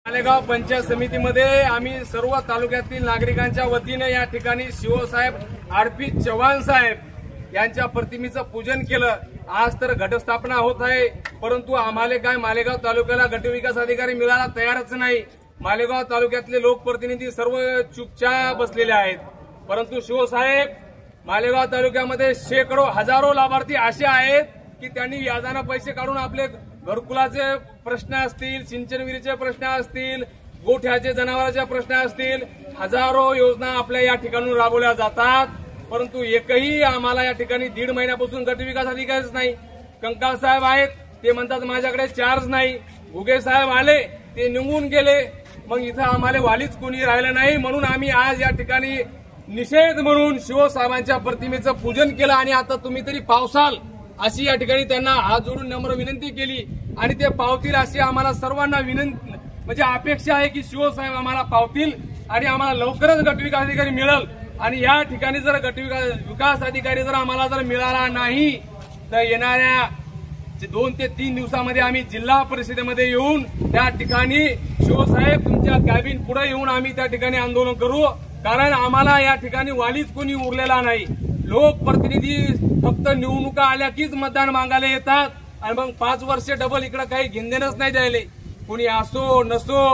मालेगाव पंचायत समितीमध्ये आम्ही सर्व तालुक्यातील नागरिकांच्या वतीने या ठिकाणी शिवसाहेब आरपी चव्हाण साहेब यांच्या प्रतिमेचं पूजन केलं। आज तर घटस्थापना होत आहे, परंतु आम्हाला काय मालेगाव तालुक्याला गटविकास अधिकारी मिळायला तयारच नाही। मालेगाव तालुक्यातले लोकप्रतिनिधी सर्व चुपचाप बसलेले आहेत, परंतु शिवसाहेब मालेगाव तालुक्यामध्ये शेकडो हजारो लाभार्थी असे आहेत की त्यांनी व्याजाने पैसे काढून आपले घरकुलाचे प्रश्न असतील, सिंचन विहिरीचे प्रश्न असतील, गोठ्याचे जनावरांचे प्रश्न असतील, हजारो योजना आपल्या या ठिकाणी राबवल्या जातात, परंतु एकही आम्हाला या ठिकाणी 1.5 महिन्यापासून गटविकास अधिकारीच नाही। कंकाळ साहेब आहेत, ते म्हणतात माझ्याकडे चार्ज नाही। घुगे साहेब आले, ते निघून गेले। मग इथं आम्हाला वालीच कोणी राहिलं नाही, म्हणून आम्ही आज या ठिकाणी निषेध म्हणून शिवसाहेबांच्या प्रतिमेचं पूजन केलं। आणि आता तुम्ही तरी पावसाल अशी या ठिकाणी त्यांना हात जोडून नम्र विनंती केली आणि ते पावतील अशी आम्हाला सर्वांना विनंती म्हणजे अपेक्षा आहे की शिवसाहेब आम्हाला पावतील आणि आम्हाला लवकरच गटविकास अधिकारी मिळेल। आणि या ठिकाणी जर गटविकास अधिकारी जर आम्हाला जर मिळाला नाही तर येणाऱ्या 2 ते 3 दिवसामध्ये आम्ही जिल्हा परिषदेमध्ये येऊन त्या ठिकाणी शिवसाहेब तुमच्या कॅबिन पुढे येऊन आम्ही त्या ठिकाणी आंदोलन करू, कारण आम्हाला या ठिकाणी वालीच कोणी उरलेला नाही। लोकप्रतिनिधी फक्त निवडणुका आल्या कीच मतदान मागायला येतात आणि मग 5 वर्ष डबल इकडे काही घेणदेणच नाही द्यायले, कोणी असो नसो।